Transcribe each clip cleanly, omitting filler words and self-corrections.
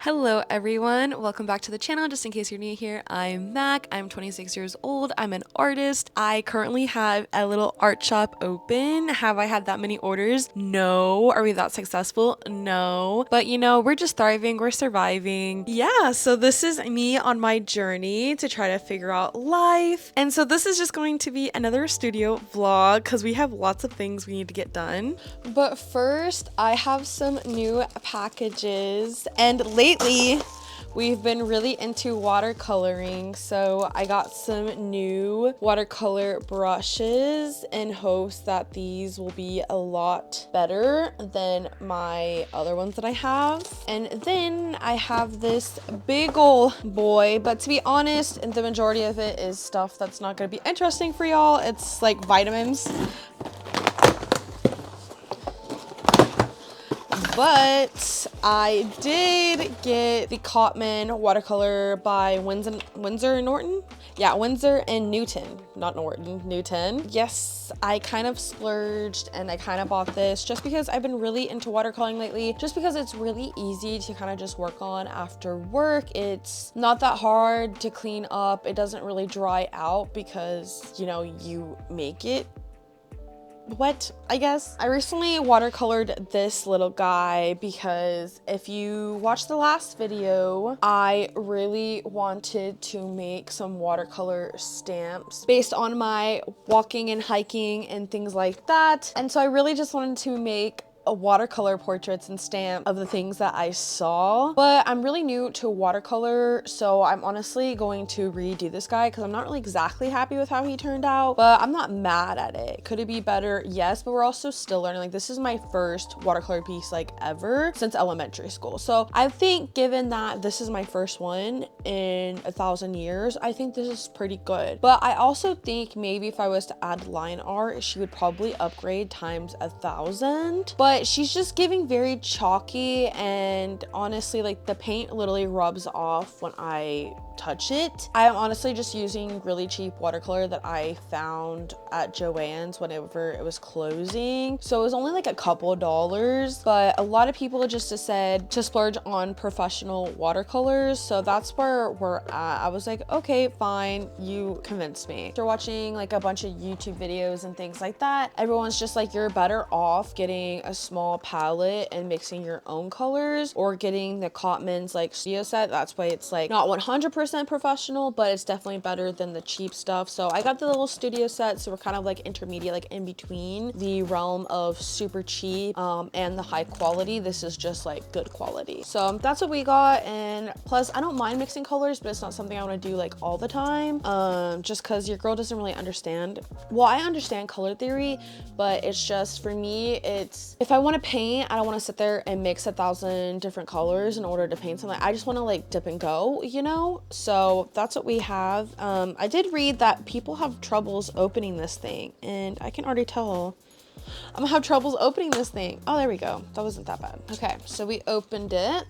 Hello everyone, welcome back to the channel. Just in case you're new here, I'm Mac. I'm 26 years old. I'm an artist. I currently have a little art shop open. Have I had that many orders? No. Are we that successful? No. But you know, we're just thriving, we're surviving. Yeah, so this is me on my journey to try to figure out life. And so this is just going to be another studio vlog because we have lots of things we need to get done. But first, I have some new packages, and lately we've been really into watercoloring, so I got some new watercolor brushes in hopes that these will be a lot better than my other ones that I have. And then I have this big ol' boy, but to be honest, the majority of it is stuff that's not going to be interesting for y'all. It's like vitamins. But I did get the Cotman watercolor by Windor Newton. Yeah, Windor and Newton, not Norton, Newton. Yes, I kind of splurged and I kind of bought this just because I've been really into watercoloring lately, just because it's really easy to kind of just work on after work. It's not that hard to clean up. It doesn't really dry out because, you know, you make it wet, I guess. I recently watercolored this little guy because if you watched the last video, I really wanted to make some watercolor stamps based on my walking and hiking and things like that. And so I really just wanted to make a watercolor portraits and stamp of the things that I saw, but I'm really new to watercolor, so I'm honestly going to redo this guy because I'm not really exactly happy with how he turned out, but I'm not mad at it. Could it be better? Yes, but we're also still learning. Like, this is my first watercolor piece like ever since elementary school, so I think given that this is my first one in 1,000 years, I think this is pretty good. But I also think maybe if I was to add line art, she would probably upgrade times 1,000. But she's just giving very chalky, and honestly, like, the paint literally rubs off when I touch it. I am honestly just using really cheap watercolor that I found at Joann's whenever it was closing. So it was only like a couple dollars, but a lot of people just said to splurge on professional watercolors. So that's where we're at. I was like, okay, fine, you convinced me. After watching like a bunch of YouTube videos and things like that, everyone's just like, you're better off getting a small palette and mixing your own colors, or getting the Cotman's like studio set. That's why it's like not 100% professional, but it's definitely better than the cheap stuff. So I got the little studio set, so we're kind of like intermediate, like in between the realm of super cheap and the high quality. This is just like good quality. So that's what we got. And plus, I don't mind mixing colors, but it's not something I want to do like all the time, just because your girl doesn't really understand. Well, I understand color theory, but it's just, for me, it's, if I want to paint, I don't want to sit there and mix 1,000 different colors in order to paint something. I just want to like dip and go, you know? So that's what we have. I did read that people have troubles opening this thing, and I can already tell I'm gonna have troubles opening this thing. Oh, there we go. That wasn't that bad. Okay, so we opened it,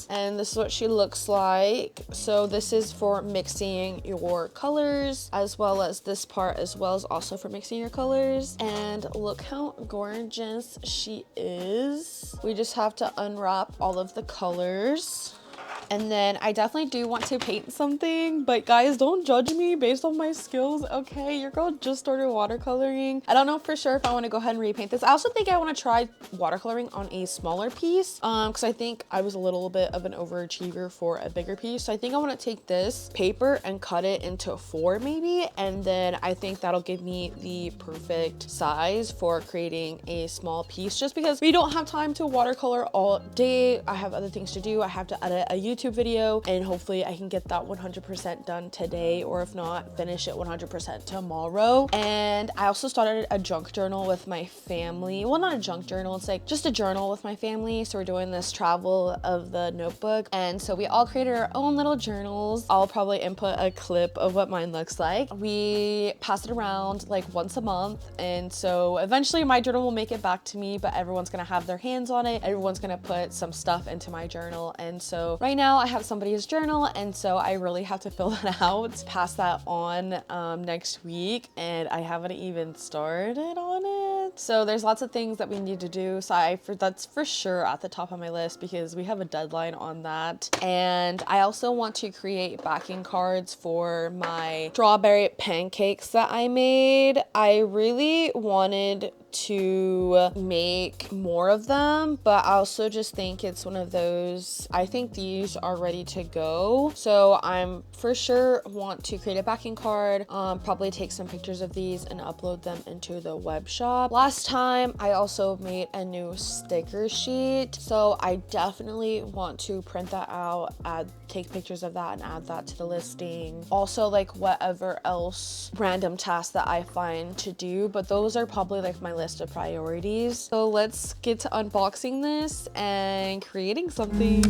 and this is what she looks like. So this is for mixing your colors, as well as this part as well is also for mixing your colors. And look how gorgeous she is. We just have to unwrap all of the colors. And then I definitely do want to paint something, but guys, don't judge me based on my skills, okay? Your girl just started watercoloring. I don't know for sure if I want to go ahead and repaint this. I also think I want to try watercoloring on a smaller piece, because I think I was a little bit of an overachiever for a bigger piece. So I think I want to take this paper and cut it into 4 maybe, and then I think that'll give me the perfect size for creating a small piece, just because we don't have time to watercolor all day. I have other things to do. I have to edit a YouTube video, and hopefully I can get that 100% done today, or if not, finish it 100% tomorrow. And I also started a junk journal with my family. Well, not a junk journal, it's like just a journal with my family. So we're doing this travel of the notebook, and so we all created our own little journals. I'll probably input a clip of what mine looks like. We pass it around like once a month, and so eventually my journal will make it back to me, but everyone's gonna have their hands on it. Everyone's gonna put some stuff into my journal. And so right now I have somebody's journal, and so I really have to fill that out, pass that on next week, and I haven't even started on it. So there's lots of things that we need to do. So that's for sure at the top of my list because we have a deadline on that. And I also want to create backing cards for my strawberry pancakes that I made. I really wanted to make more of them, but I also just think it's one of those, I think these are ready to go. So I'm for sure want to create a backing card, probably take some pictures of these and upload them into the web shop. Last time I also made a new sticker sheet, so I definitely want to print that out, take pictures of that and add that to the listing. Also like whatever else random tasks that I find to do, but those are probably like my list of priorities. So let's get to unboxing this and creating something.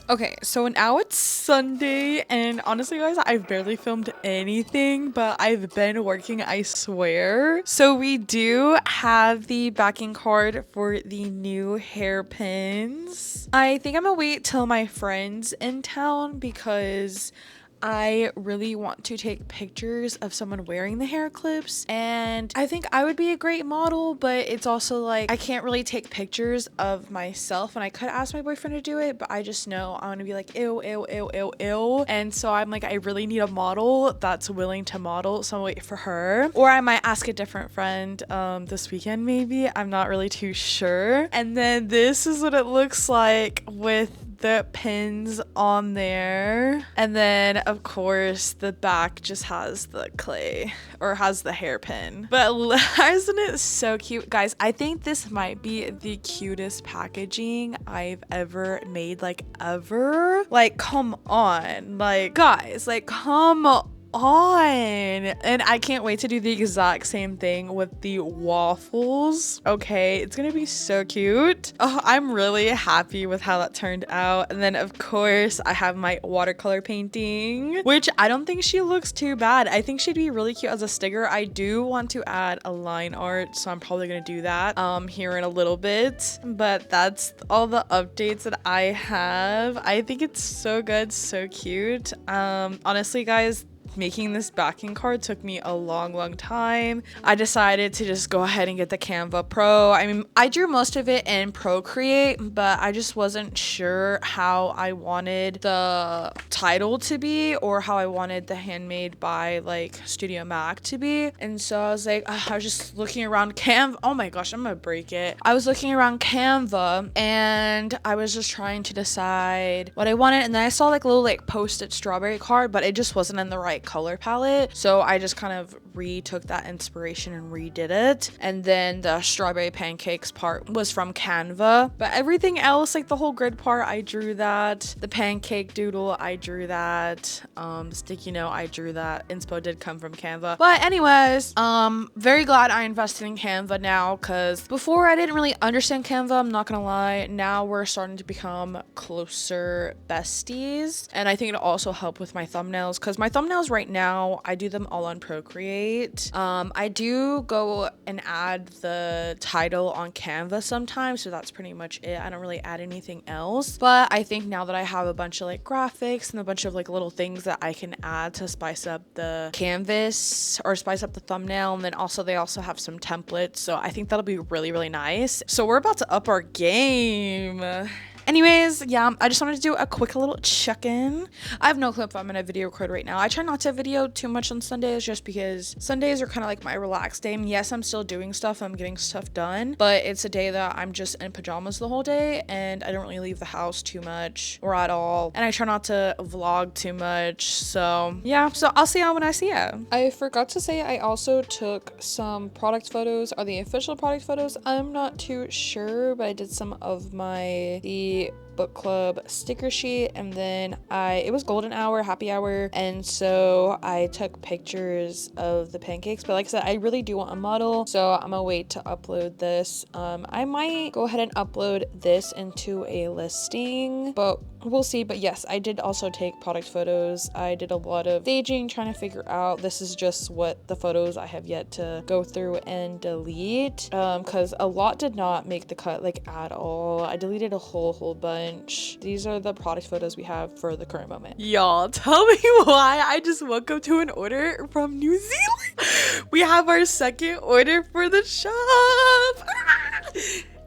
Okay, so now it's Sunday, and honestly, guys, I've barely filmed anything, but I've been working, I swear. So we do have the backing card for the new hairpins. I think I'm gonna wait till my friend's in town because I really want to take pictures of someone wearing the hair clips, and I think I would be a great model, but it's also like I can't really take pictures of myself, and I could ask my boyfriend to do it, but I just know I want to be like ew, ew, ew, ew, ew. And so I'm like, I really need a model that's willing to model, so I'm waiting for her, or I might ask a different friend this weekend maybe. I'm not really too sure. And then this is what it looks like with the pins on there, and then of course the back just has the clay, or has the hairpin. But isn't it so cute, guys? I think this might be the cutest packaging I've ever made, like ever. Like, come on, like, guys, like, come on? And I can't wait to do the exact same thing with the waffles. Okay, it's gonna be so cute. Oh, I'm really happy with how that turned out. And then of course I have my watercolor painting, which I don't think she looks too bad. I think she'd be really cute as a sticker. I do want to add a line art, so I'm probably gonna do that here in a little bit. But that's all the updates that I have. I think it's so good, so cute. Honestly guys, making this backing card took me a long time. I decided to just go ahead and get the Canva Pro. I mean, I drew most of it in Procreate, but I just wasn't sure how I wanted the title to be or how I wanted the Handmade by like Studio Mac to be. And so I was like, I was just looking around Canva. Oh my gosh, I'm gonna break it. I was looking around Canva and I was just trying to decide what I wanted. And then I saw like a little like post-it strawberry card, but it just wasn't in the right color palette, so I just kind of retook that inspiration and redid it. And then the strawberry pancakes part was from Canva, but everything else, like the whole grid part, I drew that. The pancake doodle, I drew that. Sticky note, I drew that. Inspo did come from Canva. But anyways, very glad I invested in Canva now, because before I didn't really understand Canva, I'm not gonna lie. Now we're starting to become closer besties, and I think it'll also help with my thumbnails, because my thumbnails right now, I do them all on Procreate. I do go and add the title on Canva sometimes, so that's pretty much it. I don't really add anything else, but I think now that I have a bunch of like graphics and a bunch of like little things that I can add to spice up the canvas or spice up the thumbnail, and then also they also have some templates, so I think that'll be really nice. So we're about to up our game. Anyways, yeah, I just wanted to do a quick little check-in. I have no clue if I'm gonna video record right now. I try not to video too much on Sundays just because Sundays are kind of like my relaxed day. And yes, I'm still doing stuff, I'm getting stuff done, but it's a day that I'm just in pajamas the whole day and I don't really leave the house too much or at all. And I try not to vlog too much. So yeah, so I'll see y'all when I see ya. I forgot to say I also took some product photos. Are the official product photos? I'm not too sure, but I did some of the book club sticker sheet, and then it was golden hour, happy hour, and so I took pictures of the pancakes. But like I said, I really do want a model, so I'm gonna wait to upload this. I might go ahead and upload this into a listing, but we'll see. But yes, I did also take product photos. I did a lot of staging, trying to figure out, this is just what the photos I have yet to go through and delete, because a lot did not make the cut like at all. I deleted a whole bunch. These are the product photos we have for the current moment. Y'all, tell me why I just woke up to an order from New Zealand. We have our second order for the shop.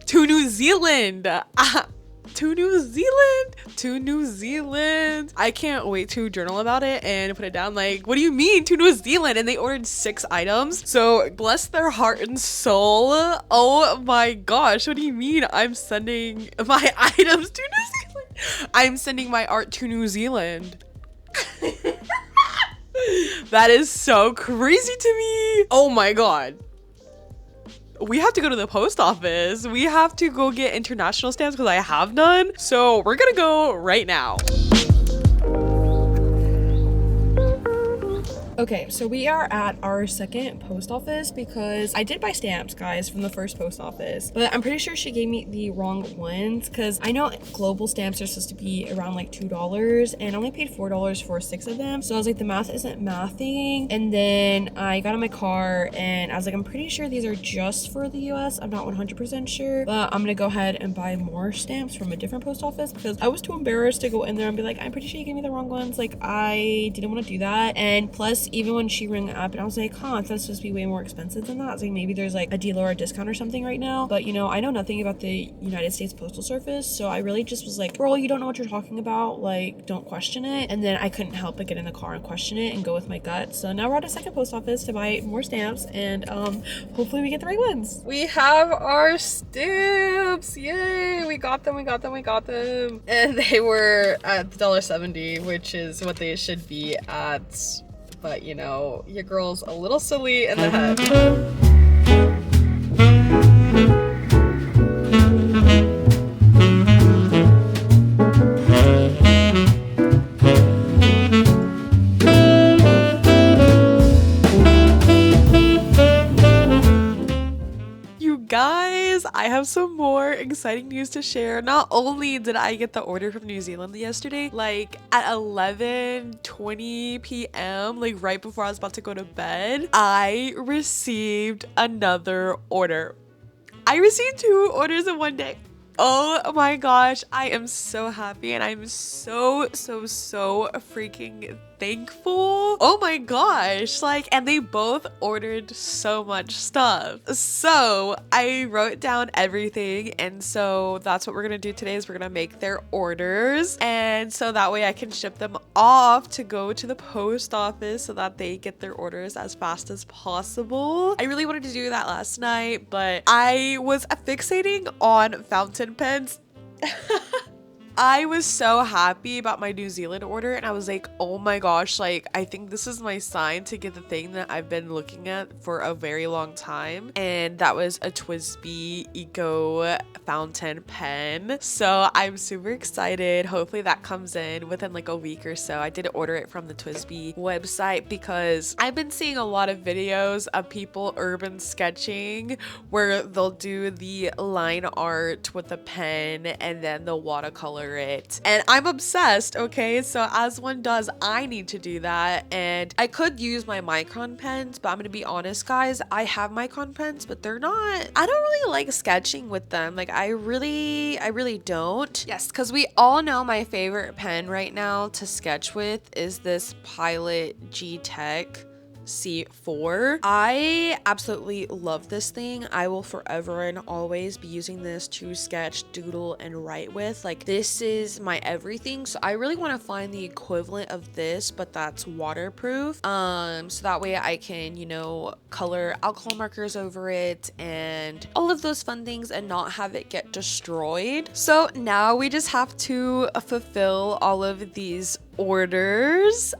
To New Zealand. To New Zealand. I can't wait to journal about it and put it down. Like, what do you mean to New Zealand? And they ordered 6 items. So bless their heart and soul. Oh my gosh, what do you mean I'm sending my items to New Zealand? I'm sending my art to New Zealand. That is so crazy to me. Oh my god. We have to go to the post office. We have to go get international stamps because I have none. So we're gonna go right now. Okay, so we are at our second post office because I did buy stamps, guys, from the first post office, but I'm pretty sure she gave me the wrong ones because I know global stamps are supposed to be around like $2 and I only paid $4 for 6 of them. So I was like, the math isn't mathing. And then I got in my car and I was like, I'm pretty sure these are just for the US. I'm not 100% sure, but I'm gonna go ahead and buy more stamps from a different post office because I was too embarrassed to go in there and be like, I'm pretty sure you gave me the wrong ones. Like, I didn't want to do that. And plus, even when she rang up and I was like, huh, that's supposed to be way more expensive than that. I was like, maybe there's like a deal or a discount or something right now. But you know, I know nothing about the United States Postal Service, so I really just was like, girl, you don't know what you're talking about, like, don't question it. And then I couldn't help but get in the car and question it and go with my gut. So now we're at a second post office to buy more stamps and hopefully we get the right ones. We have our stamps, yay, we got them. And they were at $1.70, which is what they should be at. But you know, your girl's a little silly in the head. guys, I have some more exciting news to share. Not only did I get the order from New Zealand yesterday, like at 11:20 p.m., like right before I was about to go to bed, I received another order. I received 2 orders in one day. Oh my gosh, I am so happy and I'm so freaking thankful. Oh my gosh, like, and they both ordered so much stuff. So I wrote down everything, and so that's what we're gonna do today is we're gonna make their orders, and so that way I can ship them off to go to the post office so that they get their orders as fast as possible. I really wanted to do that last night, but I was fixating on fountain pens. I was so happy about my New Zealand order, and I was like, oh my gosh, like, I think this is my sign to get the thing that I've been looking at for a very long time, and that was a TWSBI Eco fountain pen. So I'm super excited. Hopefully that comes in within like a week or so. I did order it from the TWSBI website because I've been seeing a lot of videos of people urban sketching where they'll do the line art with a pen and then they'll watercolor it, and I'm obsessed. Okay, so as one does, I need to do that, and I could use my micron pens, but I'm gonna be honest guys, I have micron pens, but they're not, I don't really like sketching with them. Like I really don't. Yes, because we all know my favorite pen right now to sketch with is this Pilot G-Tech C4. I absolutely love this thing. I will forever and always be using this to sketch, doodle, and write with. Like this is my everything. So I really want to find the equivalent of this, but that's waterproof. So that way I can, you know, color alcohol markers over it and all of those fun things and not have it get destroyed. So now we just have to fulfill all of these orders.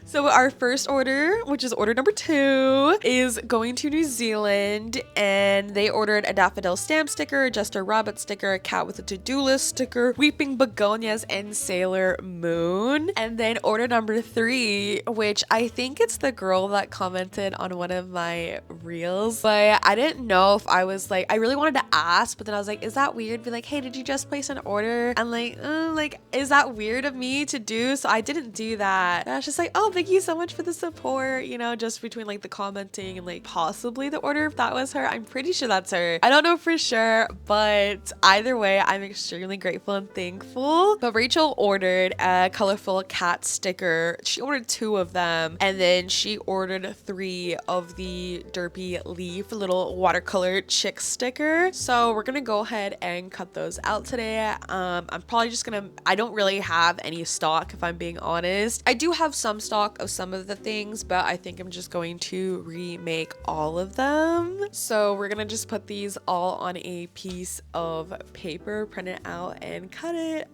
So our first order, which is order number 2, is going to New Zealand, and they ordered a daffodil stamp sticker, a Jester Rabbit sticker, a cat with a to-do list sticker, weeping begonias, and Sailor Moon. And then order number 3, which I think it's the girl that commented on one of my reels, but I didn't know if I was like, I really wanted to ask, but then I was like, is that weird? Be like, hey, did you just place an order? And like, is that weird of me to do? So I didn't do that. And I was just like, oh, thank you so much for the support, you know, just between like the commenting and like possibly the order, if that was her. I'm pretty sure that's her. I don't know for sure, but either way, I'm extremely grateful and thankful. But Rachel ordered a colorful cat sticker. She ordered 2 of them, and then she ordered 3 of the Derpy Leaf little watercolor chick sticker. So we're gonna go ahead and cut those out today. I'm probably just gonna, I don't really have any stock if I'm being honest. I do have some stock of some of the things, but I think I'm just going to remake all of them. So we're gonna just put these all on a piece of paper, print it out, and cut it.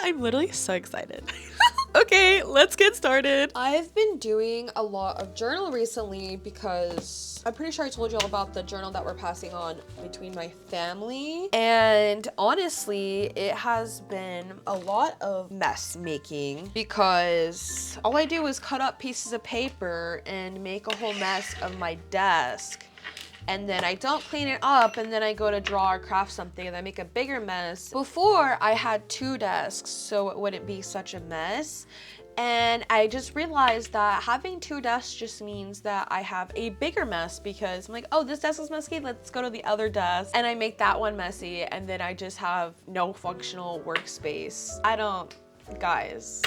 I'm literally so excited. Okay, let's get started. I've been doing a lot of journal recently because I'm pretty sure I told you all about the journal that we're passing on between my family. And honestly, it has been a lot of mess making because all I do is cut up pieces of paper and make a whole mess of my desk. And then I don't clean it up, and then I go to draw or craft something and I make a bigger mess. Before I had 2 desks, so it wouldn't be such a mess. And I just realized that having 2 desks just means that I have a bigger mess because I'm like, oh, this desk is messy, let's go to the other desk. And I make that one messy, and then I just have no functional workspace. Guys,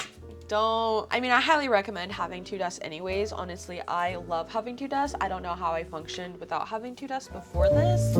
I mean, I highly recommend having 2 desks anyways. Honestly, I love having 2 desks. I don't know how I functioned without having 2 desks before this.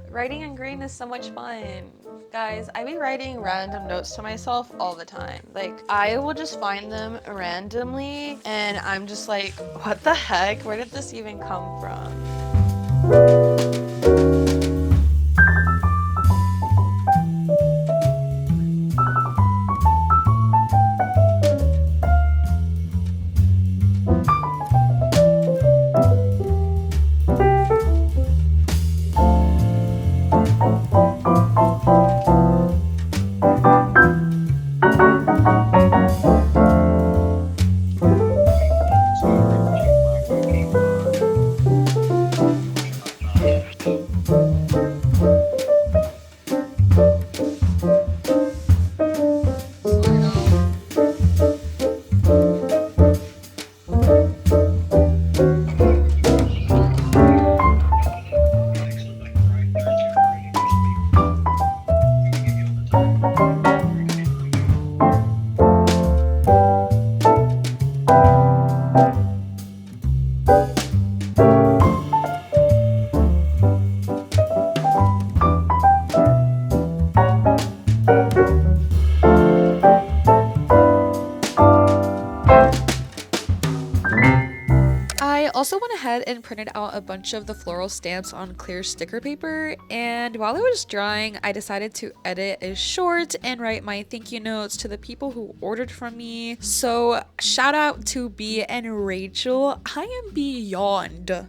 Writing and green is so much fun. Guys, I be writing random notes to myself all the time. Like, I will just find them randomly and I'm just like, what the heck? Where did this even come from? ahead and printed out a bunch of the floral stamps on clear sticker paper, and while it was drying, I decided to edit a short and write my thank you notes to the people who ordered from me. So shout out to B and Rachel. I am beyond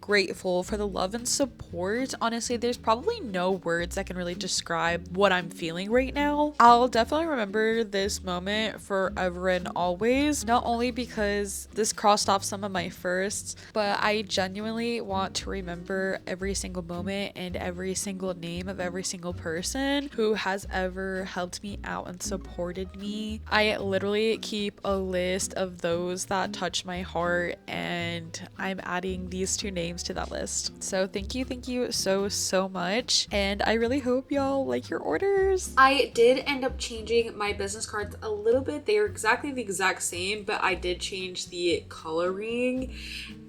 grateful for the love and support. Honestly, there's probably no words that can really describe what I'm feeling right now. I'll definitely remember this moment forever and always, not only because this crossed off some of my firsts, but I genuinely want to remember every single moment and every single name of every single person who has ever helped me out and supported me. I literally keep a list of those that touch my heart, and I'm adding these two names to that list. So thank you so much, and I really hope y'all like your orders. I did end up changing my business cards a little bit. They are exactly the exact same, but I did change the coloring,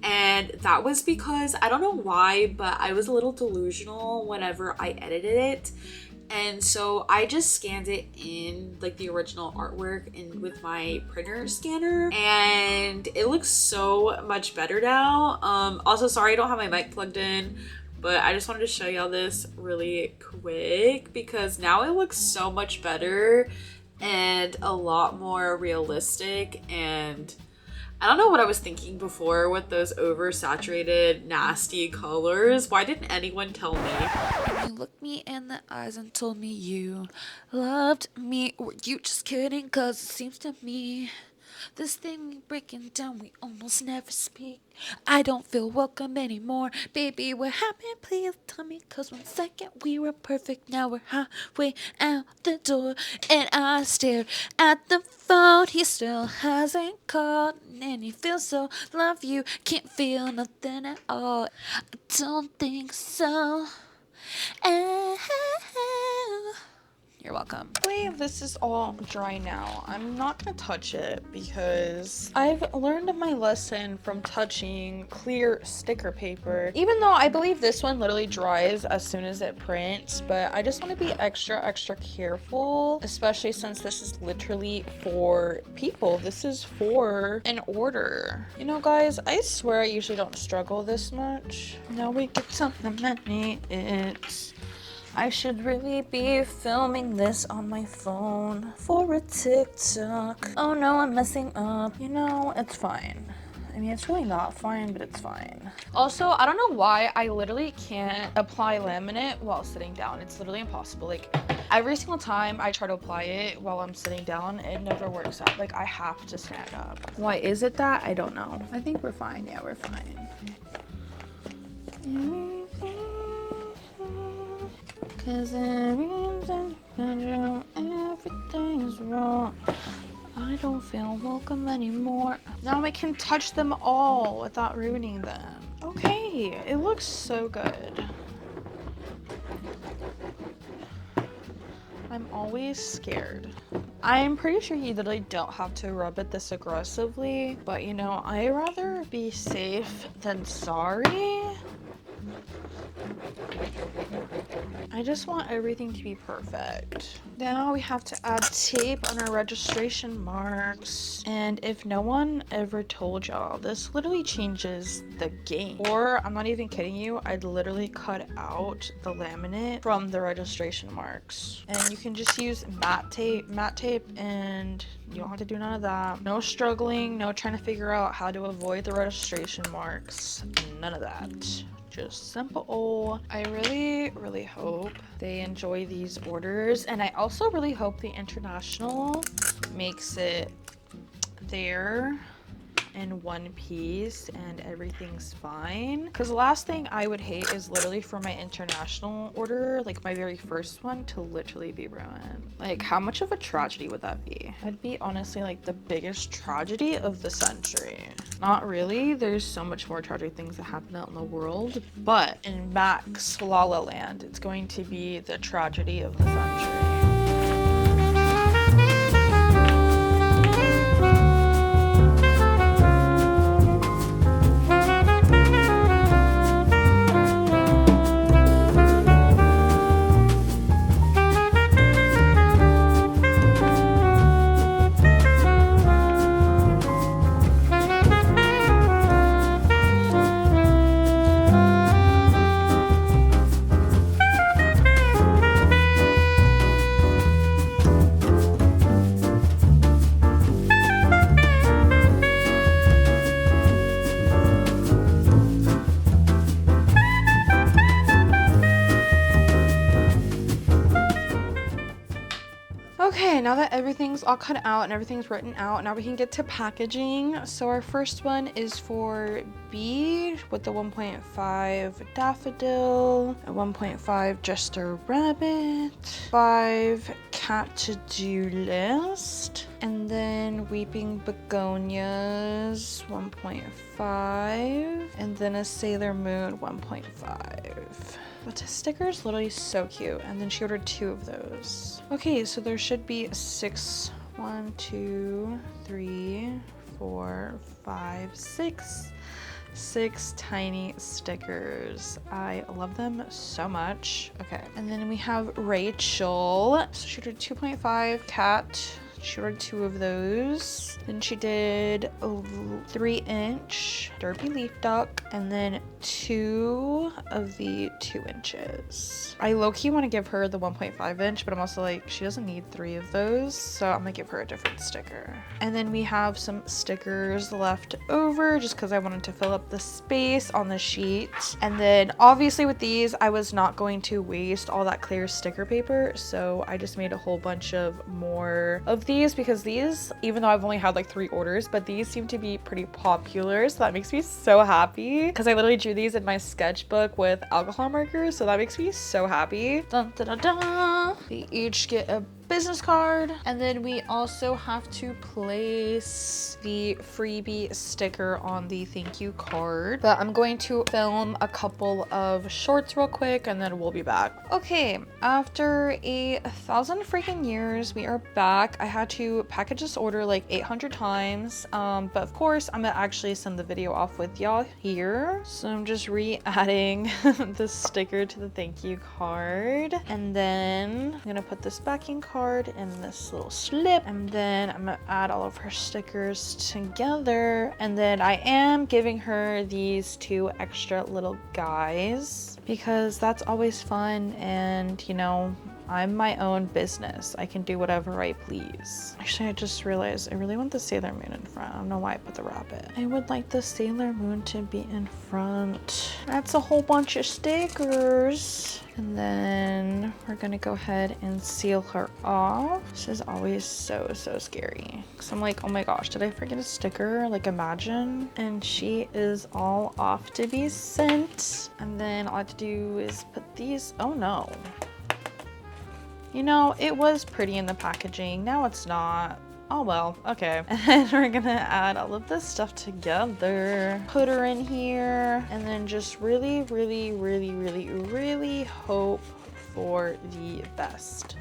and that was because I don't know why, but I was a little delusional whenever I edited it. And so I just scanned it in like the original artwork and with my printer scanner, and it looks so much better now. Also, sorry I don't have my mic plugged in, but I just wanted to show y'all this really quick because now it looks so much better and a lot more realistic. And I don't know what I was thinking before with those oversaturated, nasty colors. Why didn't anyone tell me? You looked me in the eyes and told me you loved me. Were you just kidding? 'Cause it seems to me this thing we breaking down, we almost never speak. I don't feel welcome anymore. Baby, what happened? Please tell me. 'Cause 1 second we were perfect. Now we're halfway out the door. And I stared at the phone. He still hasn't called. And he feels so love you. Can't feel nothing at all. I don't think so. You're welcome. This is all dry now. I'm not gonna touch it because I've learned my lesson from touching clear sticker paper, even though I believe this one literally dries as soon as it prints. But I just want to be extra careful, especially since this is literally for people. This is for an order. You know, guys, I swear I usually don't struggle this much. Now we get something that needs. I should really be filming this on my phone for a TikTok. Oh no, I'm messing up. You know, it's fine. I mean, it's really not fine, but it's fine. Also, I don't know why I literally can't apply laminate while sitting down. It's literally impossible. Like, every single time I try to apply it while I'm sitting down, it never works out. Like, I have to stand up. Why is it that? I don't know. I think we're fine. Yeah, we're fine. 'Cause everything's wrong. I don't feel welcome anymore. Now I can touch them all without ruining them. Okay, it looks so good. I'm always scared. I'm pretty sure you literally don't have to rub it this aggressively, but you know, I'd rather be safe than sorry. I just want everything to be perfect. Now we have to add tape on our registration marks. And if no one ever told y'all, this literally changes the game. Or, I'm not even kidding you, I'd literally cut out the laminate from the registration marks. And you can just use matte tape, and you don't have to do none of that. No struggling, no trying to figure out how to avoid the registration marks. None of that. Just simple. I really hope they enjoy these orders, and I also really hope the international makes it there in one piece and everything's fine. Because the last thing I would hate is literally for my international order, like my very first one, to literally be ruined. Like, how much of a tragedy would that be? That'd be honestly like the biggest tragedy of the century. Not really, there's so much more tragic things that happen out in the world, but in Max La La Land, it's going to be the tragedy of the century. Okay, now that everything's all cut out and everything's written out, now we can get to packaging. So our first one is for B with the 1.5 daffodil, a 1.5 jester rabbit, 5 cat to-do list, and then weeping begonias 1.5, and then a Sailor Moon 1.5. But the sticker is literally so cute. And then she ordered 2 of those. Okay, so there should be 6. 1, 2, 3, 4, 5, 6. 6 tiny stickers. I love them so much. Okay, and then we have Rachel. So she ordered 2.5 cat. She ordered 2 of those. Then she did a 3-inch derby leaf duck, and then 2 of the 2 inches. I low-key want to give her the 1.5 inch, but I'm also like, she doesn't need 3 of those, so I'm gonna give her a different sticker. And then we have some stickers left over just because I wanted to fill up the space on the sheet. And then obviously with these, I was not going to waste all that clear sticker paper, so I just made a whole bunch of more of these, because these, even though I've only had like 3 orders, but these seem to be pretty popular, so that makes me so happy, because I literally drew these in my sketchbook with alcohol markers, so that makes me so happy. Dun, dun, dun, dun. We each get a business card, and then we also have to place the freebie sticker on the thank you card. But I'm going to film a couple of shorts real quick, and then we'll be back. Okay, after 1,000 freaking years, we are back. I had to package this order like 800 times, but of course I'm gonna actually send the video off with y'all here. So I'm just re-adding the sticker to the thank you card, and then I'm gonna put this backing card in this little slip, and then I'm gonna add all of her stickers together. And then I am giving her these 2 extra little guys because that's always fun, and you know, I'm my own business. I can do whatever I please. Actually, I just realized I really want the Sailor Moon in front. I don't know why I put the rabbit. I would like the Sailor Moon to be in front. That's a whole bunch of stickers. And then we're gonna go ahead and seal her off. This is always so scary. Cause I'm like, oh my gosh, did I forget a sticker? Like, imagine. And she is all off to be sent. And then all I have to do is put these, oh no. You know, it was pretty in the packaging. Now it's not. Oh well, okay. And we're gonna add all of this stuff together. Put her in here. And then just really hope for the best.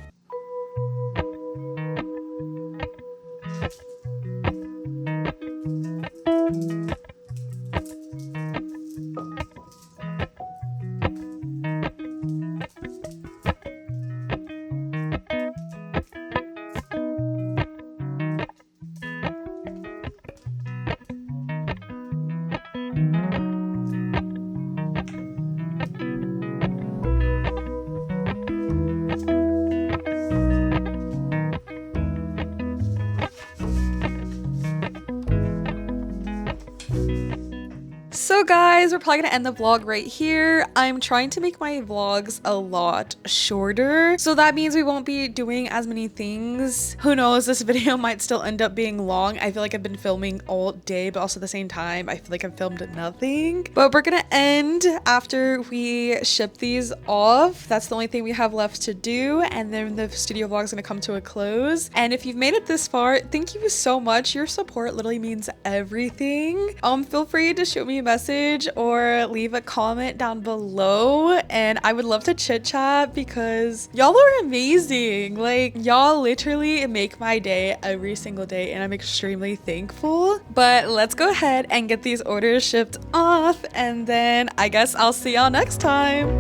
So guys, we're probably gonna end the vlog right here. I'm trying to make my vlogs a lot shorter, so that means we won't be doing as many things. Who knows, this video might still end up being long. I feel like I've been filming all day, but also at the same time I feel like I've filmed nothing. But we're gonna end after we ship these off. That's the only thing we have left to do, and then the studio vlog is gonna come to a close. And if you've made it this far, thank you so much. Your support literally means everything. Feel free to shoot me a message or leave a comment down below, and I would love to chit chat because y'all are amazing. Like, y'all literally make my day every single day, and I'm extremely thankful. But let's go ahead and get these orders shipped off, and then I guess I'll see y'all next time.